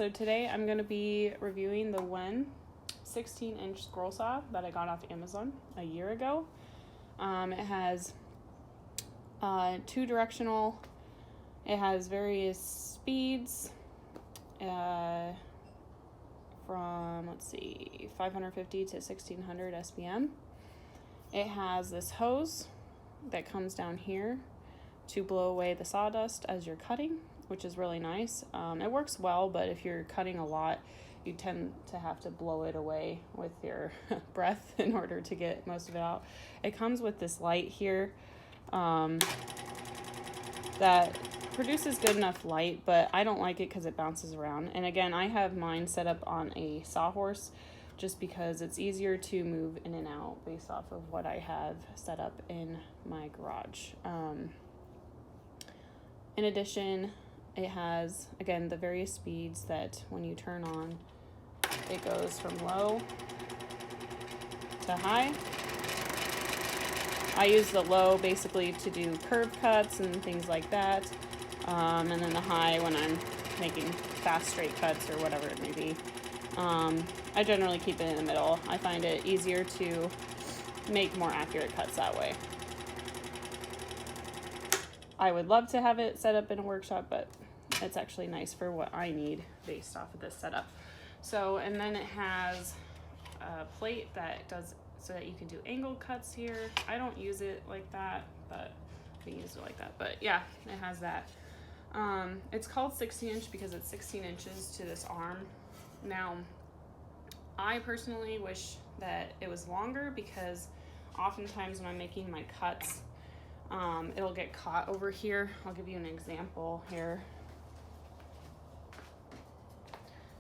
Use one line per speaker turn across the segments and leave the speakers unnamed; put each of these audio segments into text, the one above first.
So today I'm going to be reviewing the WEN 16-inch scroll saw that I got off Amazon a year ago. It has two directional, it has various speeds from, 550 to 1600 SPM. It has this hose that comes down here to blow away the sawdust as you're cutting, which is really nice. It works well, but if you're cutting a lot, you tend to have to blow it away with your breath in order to get most of it out. It comes with this light here that produces good enough light, but I don't like it because it bounces around. And again, I have mine set up on a sawhorse just because it's easier to move in and out based off of what I have set up in my garage. In addition, it has, again, the various speeds that when you turn on, it goes from low to high. I use the low basically to do curve cuts and things like that. And then the high when I'm making fast straight cuts or whatever it may be. I generally keep it in the middle. I find it easier to make more accurate cuts that way. I would love to have it set up in a workshop, but it's actually nice for what I need based off of this setup. So, and then it has a plate that does so that you can do angled cuts here. I don't use it like that, but I can use it like that. But yeah, it has that. It's called 16-inch because it's 16 inches to this arm. Now, I personally wish that it was longer because oftentimes when I'm making my cuts, it'll get caught over here. I'll give you an example here.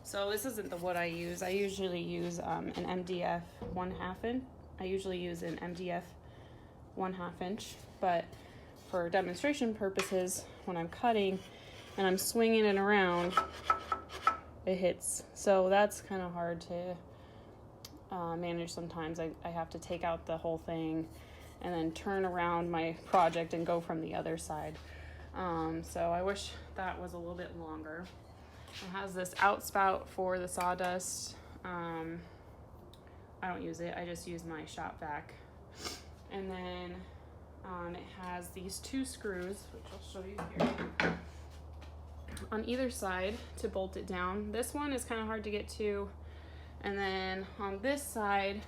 So this isn't the wood I use. I usually use an MDF 1/2 inch. I usually use an MDF 1/2 inch, but for demonstration purposes, when I'm cutting and I'm swinging it around, it hits. So that's kind of hard to manage sometimes. I have to take out the whole thing and then turn around my project and go from the other side. So I wish that was a little bit longer. It has this outspout for the sawdust. I don't use it, I just use my shop vac. And then it has these two screws, which I'll show you here, on either side to bolt it down. This one is kind of hard to get to. And then on this side,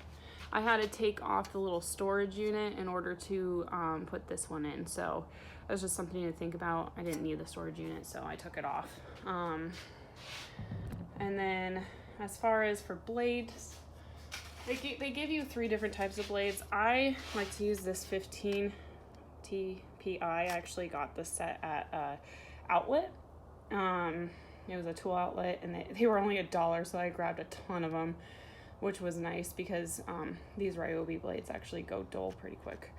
I had to take off the little storage unit in order to put this one in. So that was just something to think about. I didn't need the storage unit, so I took it off. And then as far as for blades, they give you 3 different types of blades. I like to use this 15 TPI. I actually got this set at Outlet. It was a tool outlet, and they were only $1, so I grabbed a ton of them, which was nice because these Ryobi blades actually go dull pretty quick.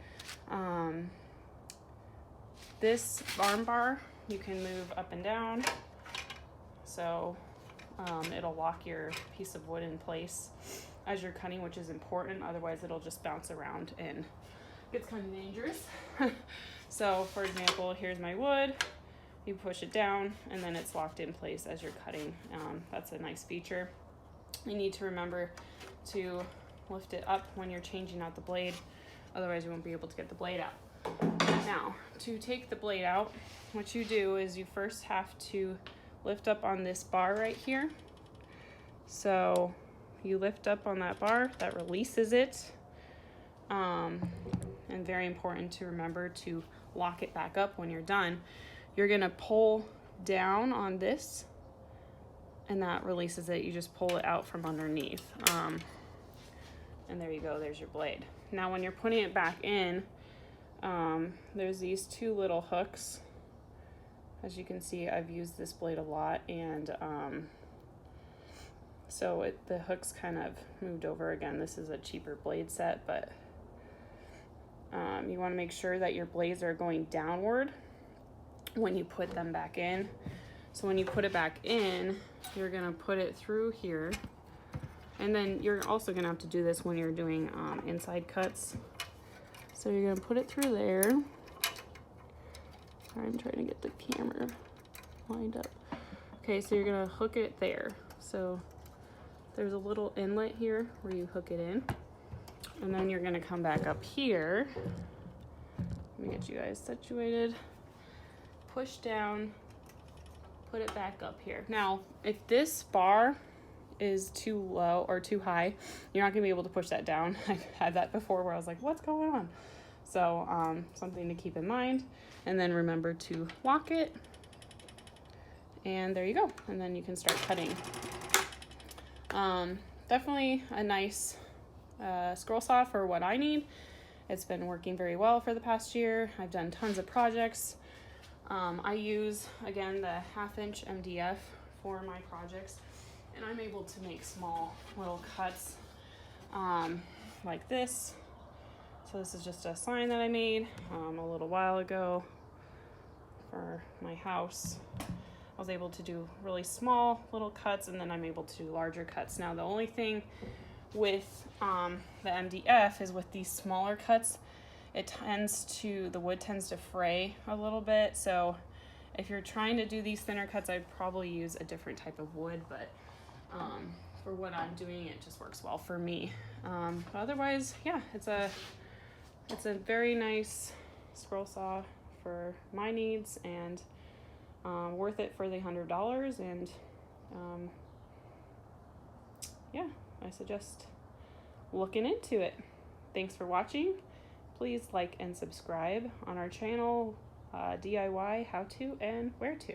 This arm bar you can move up and down, so it'll lock your piece of wood in place as you're cutting, which is important. Otherwise it'll just bounce around and gets kind of dangerous. So for example, here's my wood. You push it down and then it's locked in place as you're cutting. That's a nice feature. You need to remember to lift it up when you're changing out the blade, otherwise you won't be able to get the blade out. Now, to take the blade out, what you do is you first have to lift up on this bar right here. So you lift up on that bar, that releases it. And very important to remember to lock it back up when you're done. You're gonna pull down on this and that releases it. You just pull it out from underneath. And there you go, there's your blade. Now when you're putting it back in, there's these 2 little hooks. As you can see, I've used this blade a lot, and so the hooks kind of moved over again. This is a cheaper blade set, but you want to make sure that your blades are going downward when you put them back in. So when you put it back in, you're gonna put it through here, and then you're also gonna have to do this when you're doing inside cuts. So you're gonna put it through there. I'm trying to get the camera lined up. Okay, so you're gonna hook it there. So there's a little inlet here where you hook it in. And then you're gonna come back up here. Let me get you guys situated. Push down, put it back up here. Now, if this bar is too low or too high, you're not gonna be able to push that down. I've had that before where I was like, what's going on? So something to keep in mind. And then remember to lock it. And there you go. And then you can start cutting. Definitely a nice scroll saw for what I need. It's been working very well for the past year. I've done tons of projects. I use, again, the 1/2" MDF for my projects, and I'm able to make small little cuts like this. So this is just a sign that I made a little while ago for my house. I was able to do really small little cuts, and then I'm able to do larger cuts. Now the only thing with the MDF is with these smaller cuts, the wood tends to fray a little bit. So if you're trying to do these thinner cuts, I'd probably use a different type of wood, but for what I'm doing, it just works well for me. But otherwise, yeah, it's a very nice scroll saw for my needs, and worth it for the $100. And yeah, I suggest looking into it. Thanks for watching. Please like and subscribe on our channel, DIY, how to, and where to.